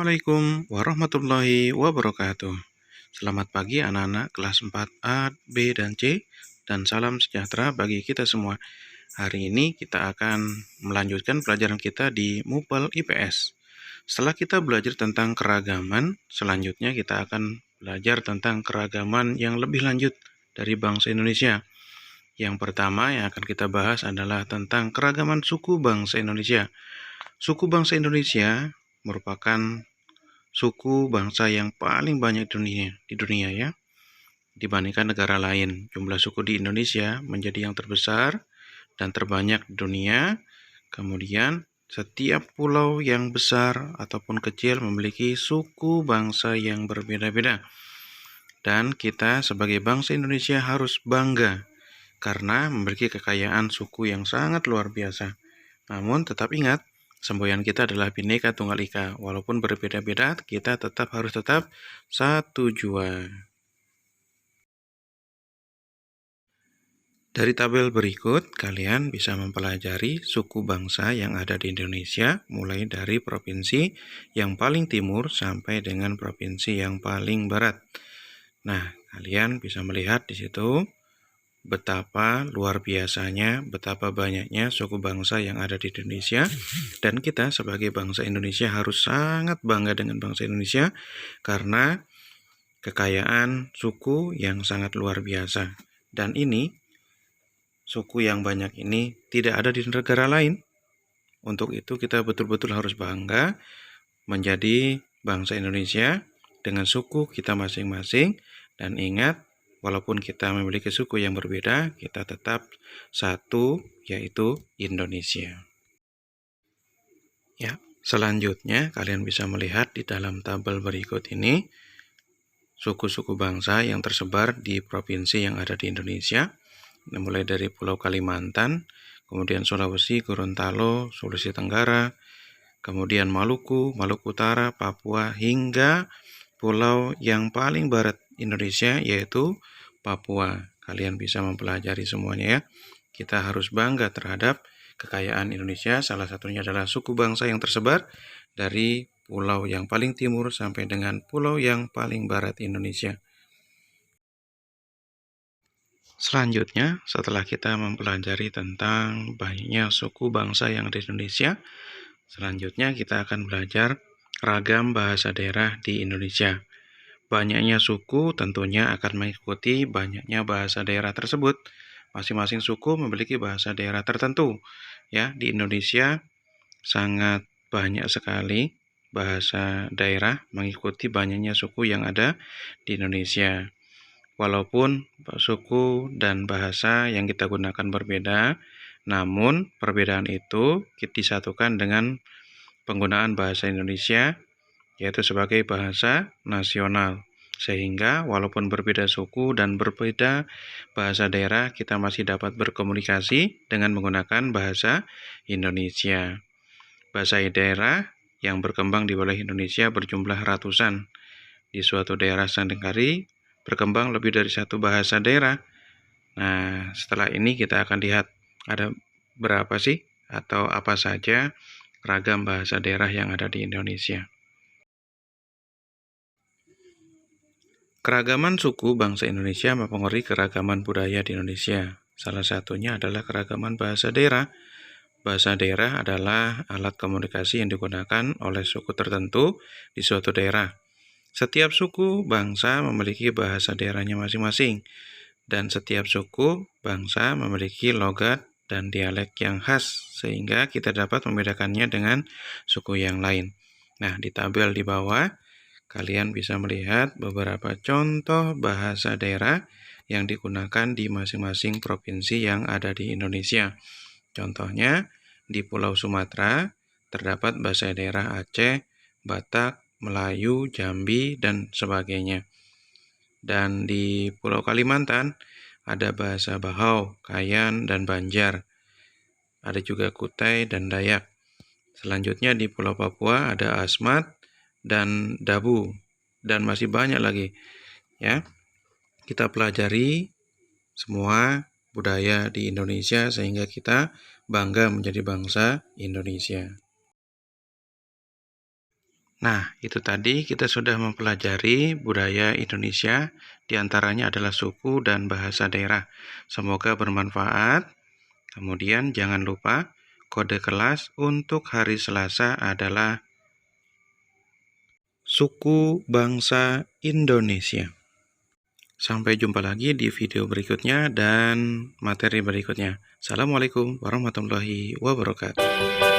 Assalamualaikum warahmatullahi wabarakatuh. Selamat pagi anak-anak kelas 4A, B, dan C, dan salam sejahtera bagi kita semua. Hari ini kita akan melanjutkan pelajaran kita di MUPEL IPS. Setelah kita belajar tentang keragaman, selanjutnya kita akan belajar tentang keragaman yang lebih lanjut dari bangsa Indonesia. Yang pertama yang akan kita bahas adalah tentang keragaman suku bangsa Indonesia. Suku bangsa Indonesia merupakan suku bangsa yang paling banyak di dunia ya. Dibandingkan negara lain, jumlah suku di Indonesia menjadi yang terbesar dan terbanyak di dunia. Kemudian, setiap pulau yang besar ataupun kecil memiliki suku bangsa yang berbeda-beda. Dan kita sebagai bangsa Indonesia harus bangga karena memiliki kekayaan suku yang sangat luar biasa. Namun tetap ingat, semboyan kita adalah Bhinneka Tunggal Ika. Walaupun berbeda-beda, kita harus tetap satu jua. Dari tabel berikut, kalian bisa mempelajari suku bangsa yang ada di Indonesia, mulai dari provinsi yang paling timur sampai dengan provinsi yang paling barat. Nah, kalian bisa melihat di situ betapa luar biasanya, betapa banyaknya suku bangsa yang ada di Indonesia, dan kita sebagai bangsa Indonesia harus sangat bangga dengan bangsa Indonesia karena kekayaan suku yang sangat luar biasa. Dan ini, suku yang banyak ini tidak ada di negara lain. Untuk itu kita betul-betul harus bangga menjadi bangsa Indonesia dengan suku kita masing-masing, dan ingat, walaupun kita memiliki suku yang berbeda, kita tetap satu, yaitu Indonesia. Ya, selanjutnya kalian bisa melihat di dalam tabel berikut ini suku-suku bangsa yang tersebar di provinsi yang ada di Indonesia, mulai dari Pulau Kalimantan, kemudian Sulawesi, Gorontalo, Sulawesi Tenggara, kemudian Maluku, Maluku Utara, Papua, hingga pulau yang paling barat Indonesia yaitu Papua. Kalian bisa mempelajari semuanya ya. Kita harus bangga terhadap kekayaan Indonesia. Salah satunya adalah suku bangsa yang tersebar dari pulau yang paling timur sampai dengan pulau yang paling barat Indonesia. Selanjutnya, setelah kita mempelajari tentang banyaknya suku bangsa yang ada di Indonesia, selanjutnya kita akan belajar ragam bahasa daerah di Indonesia. Banyaknya suku tentunya akan mengikuti banyaknya bahasa daerah tersebut. Masing-masing suku memiliki bahasa daerah tertentu. Ya, di Indonesia sangat banyak sekali bahasa daerah mengikuti banyaknya suku yang ada di Indonesia. Walaupun suku dan bahasa yang kita gunakan berbeda, namun perbedaan itu disatukan dengan penggunaan bahasa Indonesia, yaitu sebagai bahasa nasional. Sehingga walaupun berbeda suku dan berbeda bahasa daerah, kita masih dapat berkomunikasi dengan menggunakan bahasa Indonesia. Bahasa daerah yang berkembang di wilayah Indonesia berjumlah ratusan. Di suatu daerah seringkali berkembang lebih dari satu bahasa daerah. Nah, setelah ini kita akan lihat ada berapa sih atau apa saja ragam bahasa daerah yang ada di Indonesia. Keragaman suku bangsa Indonesia mempengaruhi keragaman budaya di Indonesia. Salah satunya adalah keragaman bahasa daerah. Bahasa daerah adalah alat komunikasi yang digunakan oleh suku tertentu di suatu daerah. Setiap suku bangsa memiliki bahasa daerahnya masing-masing, dan setiap suku bangsa memiliki logat dan dialek yang khas, sehingga kita dapat membedakannya dengan suku yang lain. Nah, di tabel di bawah, kalian bisa melihat beberapa contoh bahasa daerah yang digunakan di masing-masing provinsi yang ada di Indonesia. Contohnya, di Pulau Sumatera terdapat bahasa daerah Aceh, Batak, Melayu, Jambi, dan sebagainya. Dan di Pulau Kalimantan ada bahasa Bahau, Kayan, dan Banjar. Ada juga Kutai dan Dayak. Selanjutnya di Pulau Papua ada Asmat dan Dabu, dan masih banyak lagi. Ya, kita pelajari semua budaya di Indonesia sehingga kita bangga menjadi bangsa Indonesia. Nah, itu tadi kita sudah mempelajari budaya Indonesia, diantaranya adalah suku dan bahasa daerah. Semoga bermanfaat. Kemudian jangan lupa kode kelas untuk hari Selasa adalah suku bangsa Indonesia. Sampai jumpa lagi di video berikutnya dan materi berikutnya. Assalamualaikum warahmatullahi wabarakatuh.